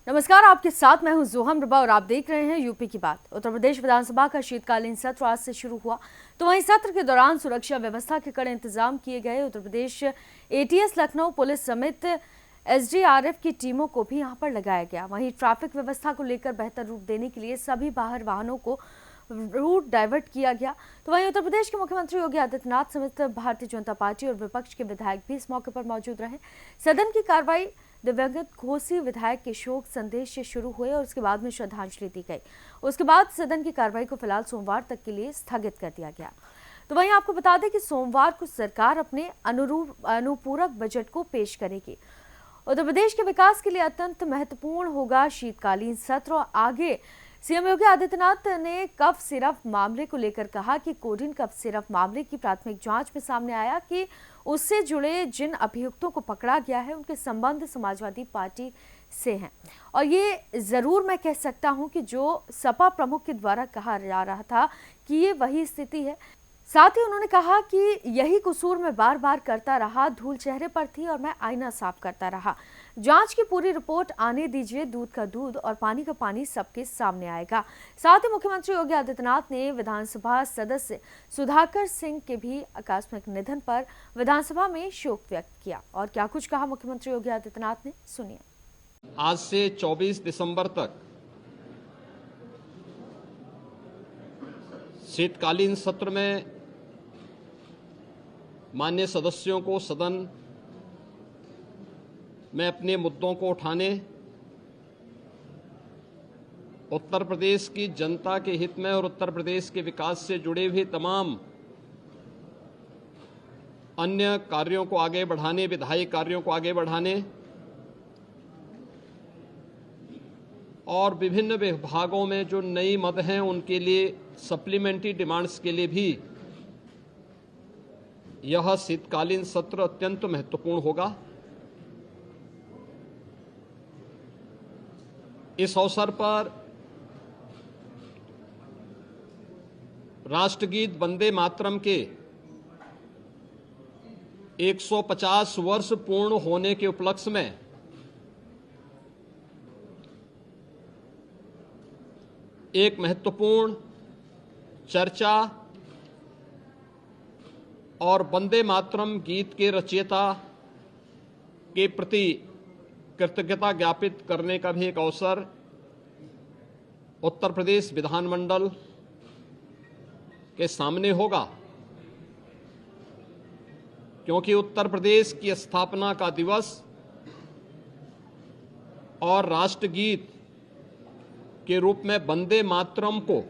नमस्कार, आपके साथ मैं हूं जोहम रबा और आप देख रहे हैं यूपी की बात। उत्तर प्रदेश विधानसभा का शीतकालीन सत्र आज से शुरू हुआ, तो वहीं सत्र के दौरान सुरक्षा व्यवस्था के कड़े इंतजाम किए गए। उत्तर प्रदेश एटीएस, लखनऊ पुलिस समेत एसडीआरएफ की टीमों को भी यहां पर लगाया गया। वहीं ट्रैफिक व्यवस्था को लेकर बेहतर रूप देने के लिए सभी बाहर वाहनों को रूट डाइवर्ट किया गया। तो वहीं उत्तर प्रदेश के मुख्यमंत्री योगी आदित्यनाथ समेत भारतीय जनता पार्टी और विपक्ष के विधायक भी इस मौके पर मौजूद रहे। सदन की कार्रवाई दिवंगत घोसी विधायक के शोक संदेश से शुरू हुए और उसके बाद में श्रद्धांजलि दी गई। उसके बाद सदन की कार्रवाई को फिलहाल सोमवार तक के लिए स्थगित कर दिया गया। तो वहीं आपको बता दें कि सोमवार को सरकार अपने अनुपूरक बजट को पेश करेगी। उत्तर प्रदेश के विकास के लिए अत्यंत महत्वपूर्ण होगा शीतकालीन सत्र। और आगे सीएम योगी आदित्यनाथ ने कफ सिरप मामले को लेकर कहा कि कोडिन कफ सिरप मामले की प्राथमिक जांच में सामने आया कि उससे जुड़े जिन अभियुक्तों को पकड़ा गया है उनके संबंध समाजवादी पार्टी से हैं। और ये जरूर मैं कह सकता हूं कि जो सपा प्रमुख के द्वारा कहा जा रहा था कि ये वही स्थिति है। साथ ही उन्होंने कहा कि यही कसूर मैं बार बार करता रहा, धूल चेहरे पर थी और मैं आईना साफ करता रहा। जांच की पूरी रिपोर्ट आने दीजिए, दूध का दूध और पानी का पानी सबके सामने आएगा। साथ ही मुख्यमंत्री योगी आदित्यनाथ ने विधानसभा सदस्य सुधाकर सिंह के भी आकस्मिक निधन पर विधानसभा में शोक व्यक्त किया। और क्या कुछ कहा मुख्यमंत्री योगी आदित्यनाथ ने, सुनिए। आज से 24 दिसंबर तक शीतकालीन सत्र में माननीय सदस्यों को सदन में अपने मुद्दों को उठाने, उत्तर प्रदेश की जनता के हित में और उत्तर प्रदेश के विकास से जुड़े हुए तमाम अन्य कार्यों को आगे बढ़ाने, विधायी कार्यों को आगे बढ़ाने और विभिन्न विभागों में जो नई मद हैं उनके लिए सप्लीमेंट्री डिमांड्स के लिए भी यह शीतकालीन सत्र अत्यंत महत्वपूर्ण होगा। इस अवसर पर राष्ट्रगीत वंदे मातरम के 150 वर्ष पूर्ण होने के उपलक्ष्य में एक महत्वपूर्ण चर्चा और वंदे मातरम गीत के रचयिता के प्रति कृतज्ञता ज्ञापित करने का भी एक अवसर उत्तर प्रदेश विधानमंडल के सामने होगा, क्योंकि उत्तर प्रदेश की स्थापना का दिवस और राष्ट्रगीत के रूप में वंदे मातरम को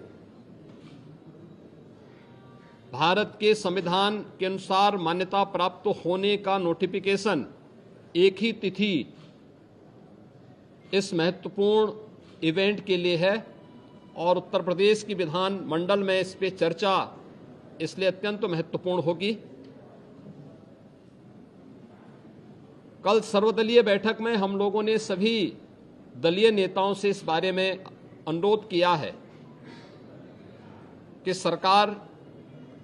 भारत के संविधान के अनुसार मान्यता प्राप्त होने का नोटिफिकेशन एक ही तिथि इस महत्वपूर्ण इवेंट के लिए है और उत्तर प्रदेश की विधान मंडल में इस पे चर्चा इसलिए अत्यंत महत्वपूर्ण होगी। कल सर्वदलीय बैठक में हम लोगों ने सभी दलीय नेताओं से इस बारे में अनुरोध किया है कि सरकार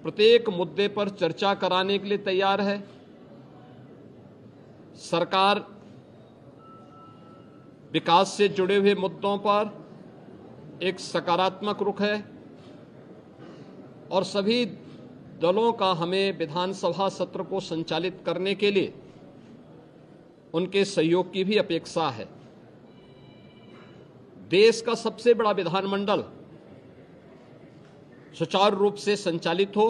प्रत्येक मुद्दे पर चर्चा कराने के लिए तैयार है। सरकार विकास से जुड़े हुए मुद्दों पर एक सकारात्मक रुख है और सभी दलों का हमें विधानसभा सत्र को संचालित करने के लिए उनके सहयोग की भी अपेक्षा है। देश का सबसे बड़ा विधानमंडल सुचारू रूप से संचालित हो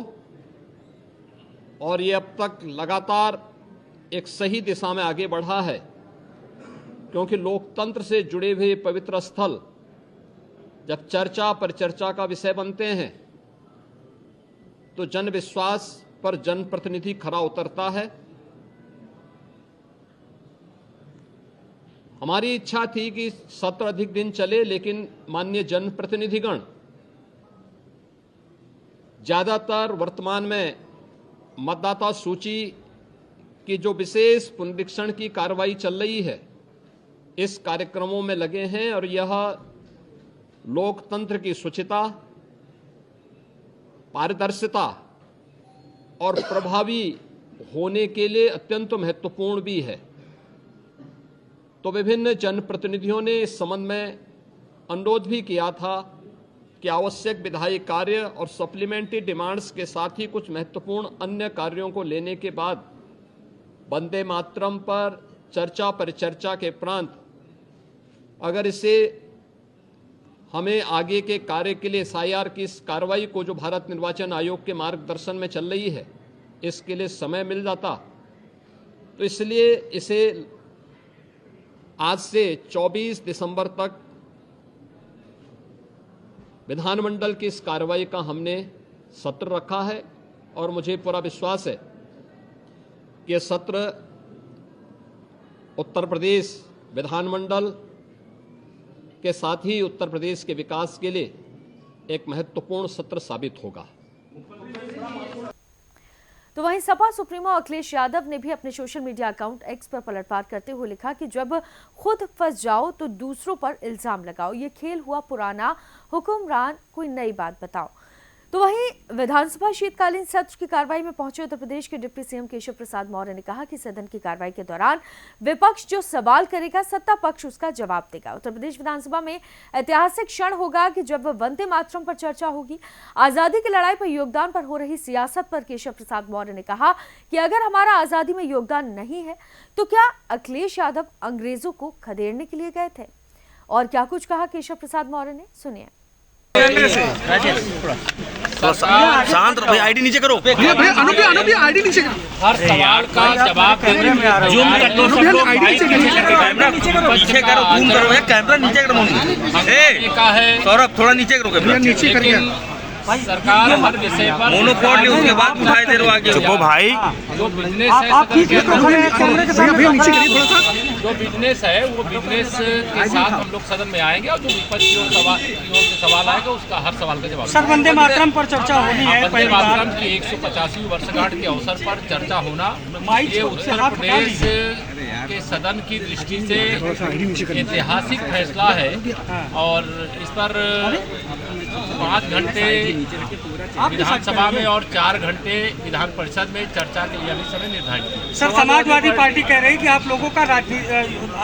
और ये अब तक लगातार एक सही दिशा में आगे बढ़ा है, क्योंकि लोकतंत्र से जुड़े हुए पवित्र स्थल जब चर्चा पर चर्चा का विषय बनते हैं तो जन विश्वास पर जनप्रतिनिधि खरा उतरता है। हमारी इच्छा थी कि सत्र अधिक दिन चले, लेकिन माननीय जनप्रतिनिधिगण ज्यादातर वर्तमान में मतदाता सूची की जो विशेष पुनरीक्षण की कार्रवाई चल रही है इस कार्यक्रमों में लगे हैं और यह लोकतंत्र की शुचिता, पारदर्शिता और प्रभावी होने के लिए अत्यंत महत्वपूर्ण भी है। तो विभिन्न जनप्रतिनिधियों ने इस संबंध में अनुरोध भी किया था कि आवश्यक विधायी कार्य और सप्लीमेंट्री डिमांड्स के साथ ही कुछ महत्वपूर्ण अन्य कार्यों को लेने के बाद वंदे मातरम पर चर्चा परिचर्चा के उपरांत अगर इसे हमें आगे के कार्य के लिए SIR की इस कार्रवाई को जो भारत निर्वाचन आयोग के मार्गदर्शन में चल रही है इसके लिए समय मिल जाता, तो इसलिए इसे आज से 24 दिसंबर तक विधानमंडल की इस कार्रवाई का हमने सत्र रखा है और मुझे पूरा विश्वास है कि यह सत्र उत्तर प्रदेश विधानमंडल के साथ ही उत्तर प्रदेश के विकास के लिए एक महत्वपूर्ण सत्र साबित होगा। तो वहीं सपा सुप्रीमो अखिलेश यादव ने भी अपने सोशल मीडिया अकाउंट एक्स पर पलटवार करते हुए लिखा कि जब खुद फंस जाओ तो दूसरों पर इल्जाम लगाओ, ये खेल हुआ पुराना, हुक्मरान कोई नई बात बताओ। तो वहीं विधानसभा शीतकालीन सत्र की कार्रवाई में पहुंचे उत्तर प्रदेश के डिप्टी सीएम केशव प्रसाद मौर्य ने कहा कि सदन की कार्रवाई के दौरान विपक्ष जो सवाल करेगा सत्ता पक्ष उसका जवाब देगा। उत्तर प्रदेश विधानसभा में ऐतिहासिक क्षण होगा कि जब वंदे मातरम पर चर्चा होगी। आजादी की लड़ाई पर योगदान पर हो रही सियासत पर केशव प्रसाद मौर्य ने कहा कि अगर हमारा आजादी में योगदान नहीं है तो क्या अखिलेश यादव अंग्रेजों को खदेड़ने के लिए गए थे? और क्या कुछ कहा केशव प्रसाद मौर्य ने, सुनिए। शांत रहो, आईडी नीचे करो। आईडी नीचे करो। हर सवाल का जवाब जूम कर लो, सब लोग कैमरा नीचे करो, जूम करो, कैमरा नीचे करो। सौरभ थोड़ा नीचे करो, कैमरा नीचे करिए। सरकार हर विषय पर मोनोपोल उसके बाद उठाई दे रहा आगे। चुप भाई, जो बिजनेस है आप ठीक है, कैमरे के सामने भैया नीचे करिए थोड़ा सा। जो बिजनेस है वो बिजनेस के साथ हम लोग सदन में आएंगे और जो विपक्ष की ओर से सवाल आएगा उसका हर सवाल का जवाब। सर, वंदे मातरम पर चर्चा होनी है। वंदे मातरम की 185वीं वर्षगांठ के अवसर पर चर्चा होना ये उत्तर प्रदेश के सदन की दृष्टि से ऐतिहासिक फैसला है और इस पर 5 घंटे विधानसभा में और 4 घंटे विधान परिषद में चर्चा के लिए अभी समय निर्धारित है। सर, समाजवादी पार्टी कह रही है कि आप लोगों का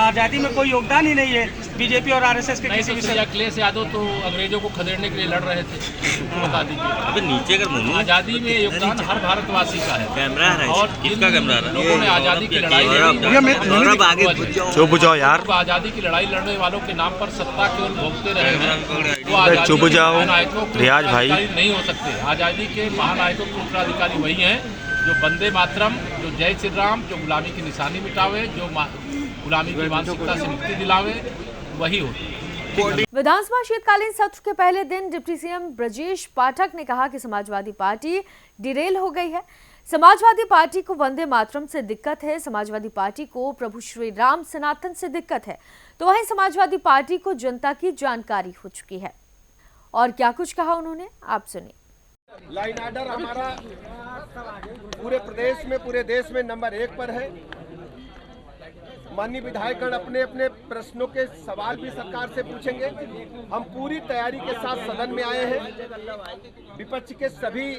आजादी में कोई योगदान ही नहीं है, बीजेपी और आरएसएस के किसी भी। अखिलेश यादव तो अंग्रेजों को खदेड़ने के लिए लड़ रहे थे, बता दीजिए। नीचे कर, आजादी में योगदान हर भारतवासी का है। कैमरा है और किसका कैमरा है? लोगों ने आजादी की लड़ाई यार, आजादी की लड़ाई लड़ने वालों के नाम पर सत्ता केवल भोगते रहे। चुप जाओ रियाज भाई, नहीं हो सकते। आजादी के महानायकों के उत्तराधिकारी वही हैं जो वंदे मातरम, जो जय श्री राम, जो गुलामी की निशानी मिटावे, जो गुलामी की मानसिकता से मुक्ति दिलावे, वही होते। विधानसभा शीतकालीन सत्र के पहले दिन डिप्टी सीएम ब्रजेश पाठक ने कहा कि समाजवादी पार्टी डिरेल हो गई है। समाजवादी पार्टी को वंदे मातरम से दिक्कत है, समाजवादी पार्टी को प्रभु श्री राम सनातन से दिक्कत है। तो वहीं समाजवादी पार्टी को जनता की जानकारी हो चुकी है। और क्या कुछ कहा उन्होंने, आप सुनिए। लाइन आर्डर हमारा पूरे प्रदेश में, पूरे देश में नंबर 1 पर है। माननीय विधायकगण अपने अपने प्रश्नों के सवाल भी सरकार से पूछेंगे। हम पूरी तैयारी के साथ सदन में आए हैं। विपक्ष के सभी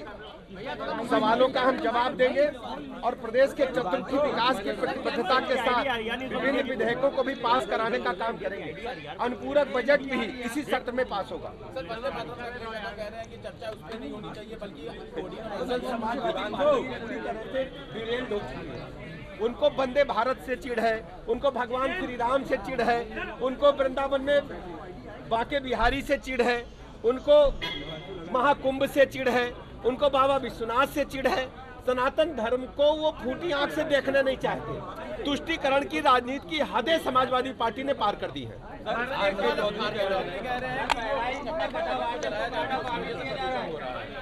सवालों का हम जवाब देंगे और प्रदेश के चतुर्थी विकास की प्रतिबद्धता के साथ विभिन्न विधेयकों को भी पास कराने का काम करेंगे। अनुपूरक बजट भी इसी सत्र में पास होगा। उनको वंदे भारत से चिढ़ है, उनको भगवान श्री राम से चिढ़ है, उनको वृंदावन में बांके बिहारी से चिढ़ है, उनको महाकुंभ से चिढ़ है, उनको बाबा विश्वनाथ से चिढ़ है। सनातन धर्म को वो फूटी आंख से देखना नहीं चाहते। तुष्टीकरण की राजनीति की हदें समाजवादी पार्टी ने पार कर दी है।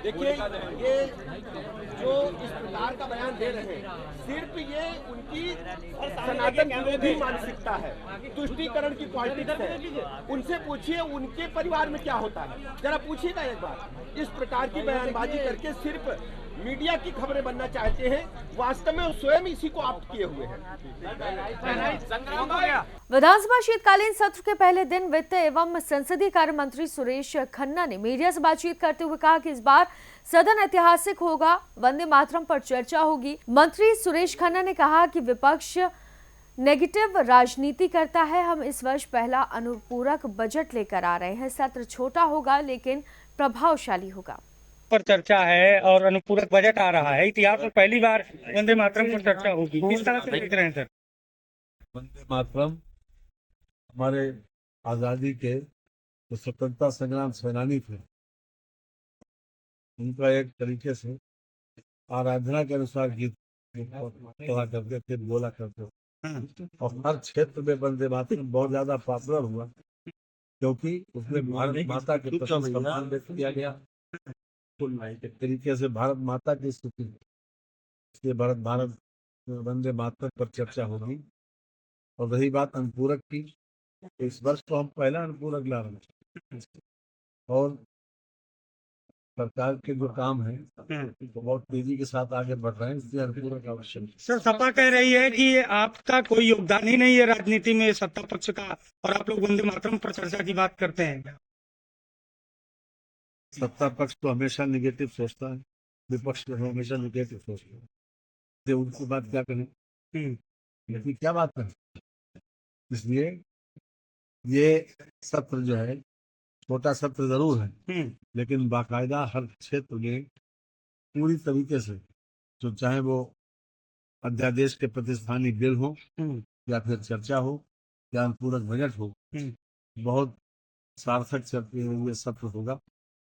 देखिए, ये जो इस प्रकार का बयान दे रहे हैं, सिर्फ ये उनकी सनातन विरोधी मानसिकता है, तुष्टीकरण की पॉलिटिक्स है। उनसे पूछिए उनके परिवार में क्या होता है, जरा पूछिएगा एक बार। इस प्रकार की बयानबाजी करके सिर्फ मीडिया की खबरें बनना चाहते हैं, वास्तव में वो स्वयं इसी को आप किए हुए हैं। विधानसभा शीतकालीन सत्र के पहले दिन वित्त एवं संसदीय कार्य मंत्री सुरेश खन्ना ने मीडिया से बातचीत करते हुए कहा कि इस बार सदन ऐतिहासिक होगा, वंदे मातरम पर चर्चा होगी। मंत्री सुरेश खन्ना ने कहा कि विपक्ष नेगेटिव राजनीति करता है। हम इस वर्ष पहला अनुपूरक बजट लेकर आ रहे हैं। सत्र छोटा होगा लेकिन प्रभावशाली होगा। पर चर्चा है और अनुपूरक बजट आ रहा है। इतिहास में पहली बार वंदे मातरम पर चर्चा होगी, किस तरह से देख रहे हैं सर? वंदे मातरम हमारे आज़ादी के जो स्वतंत्रता संग्राम सेनानी थे, उनका एक तरीके से आराधना के अनुसार गीत पढ़ा करते थे, बोला करते थे। और हर क्षेत्र में वंदे मातरम बहुत ज्यादा पॉपुलर हुआ, क्योंकि उसमें भारत माता के प्रति सम्मान व्यक्त किया गया। एक तरीके से भारत माता की स्तुति, इसलिए भारत वंदे मातरम पर चर्चा होगी। और रही बात अनुपूरक की, इस वर्ष तो हम पहला अनुपूरक ला रहे हैं और सरकार के जो काम है तो बहुत तेजी के साथ आगे बढ़ रहे हैं, इसलिए अनुपूरक आवश्यक है। सर, सपा कह रही है कि आपका कोई योगदान ही नहीं है राजनीति में सत्ता पक्ष का, और आप लोग वंदे मातरम पर चर्चा की बात करते हैं। सत्ता पक्ष तो हमेशा निगेटिव सोचता है, विपक्ष तो हमेशा निगेटिव सोचता है, तो उनकी बात क्या करें, लेकिन क्या बात करें। इसलिए ये सत्र जो है छोटा सत्र जरूर है, लेकिन बाकायदा हर क्षेत्र में पूरी तरीके से, जो चाहे वो अध्यादेश के प्रतिस्थानी बिल हो या फिर चर्चा हो या अनुपूरक बजट हो, बहुत सार्थक चर्चा ये सत्र होगा,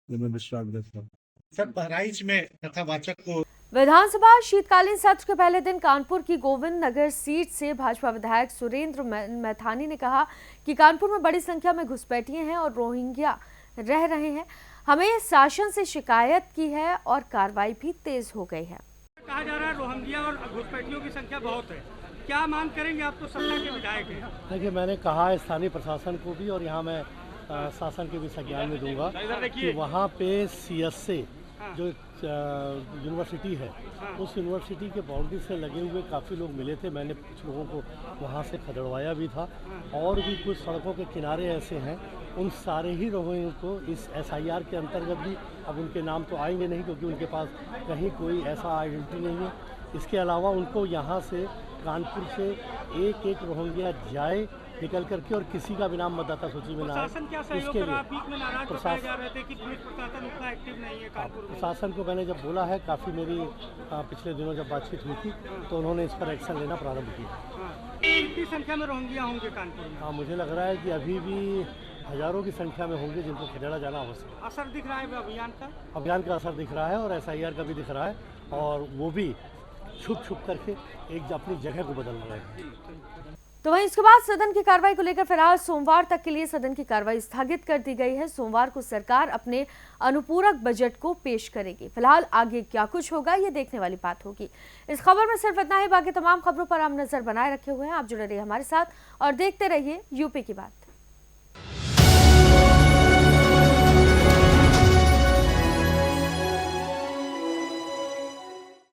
ये मैं विश्वास व्यक्त करता हूँ। सर, बहराइच में कथावाचक को विधानसभा शीतकालीन सत्र के पहले दिन कानपुर की गोविंद नगर सीट से भाजपा विधायक सुरेंद्र मैथानी ने कहा कि कानपुर में बड़ी संख्या में घुसपैठिए हैं और रोहिंग्या रह रहे हैं। हमें शासन से शिकायत की है और कार्रवाई भी तेज हो गई है। कहा जा रहा है रोहिंग्या और घुसपैठियों की संख्या बहुत है, क्या मांग करेंगे? आप तो सत्ता के विधायक हैं। देखिए, मैंने कहा है स्थानीय प्रशासन को भी, और यहाँ मैं शासन के भी संज्ञान में दूंगा कि वहाँ पे CSA जो यूनिवर्सिटी है, उस यूनिवर्सिटी के बाउंड्री से लगे हुए काफ़ी लोग मिले थे। मैंने कुछ लोगों को वहाँ से खदेड़वाया भी था, और भी कुछ सड़कों के किनारे ऐसे हैं, उन सारे ही रोहिंग्या को इस SIR के अंतर्गत भी, अब उनके नाम तो आएंगे नहीं क्योंकि उनके पास कहीं कोई ऐसा आइडेंटिटी नहीं है। इसके अलावा उनको यहाँ से कानपुर से एक एक रोहिंग्या जाए निकल करके, और किसी का भी नाम मतदाता सूची में ना आए, इसके लिए प्रशासन को मैंने जब बोला है, काफ़ी मेरी पिछले दिनों जब बातचीत हुई थी तो उन्होंने इस पर एक्शन लेना प्रारंभ किया। कितनी संख्या में रोहिंग्या होंगे कानपुर में? हाँ, मुझे लग रहा है कि अभी भी हजारों की संख्या में होंगे जिनको खदेड़ा जाना आवश्यक है। असर दिख रहा है अभियान का असर दिख रहा है, और SIR का भी दिख रहा है, और वो भी छुप छुप करके एक अपनी जगह को बदल रहे हैं। तो वहीं इसके बाद सदन की कार्रवाई को लेकर फिलहाल सोमवार तक के लिए सदन की कार्रवाई स्थगित कर दी गई है। सोमवार को सरकार अपने अनुपूरक बजट को पेश करेगी। फिलहाल आगे क्या कुछ होगा ये देखने वाली बात होगी। इस खबर में सिर्फ इतना ही, बाकी तमाम खबरों पर हम नजर बनाए रखे हुए हैं। आप जुड़े रहिए हमारे साथ और देखते रहिए यूपी की बात।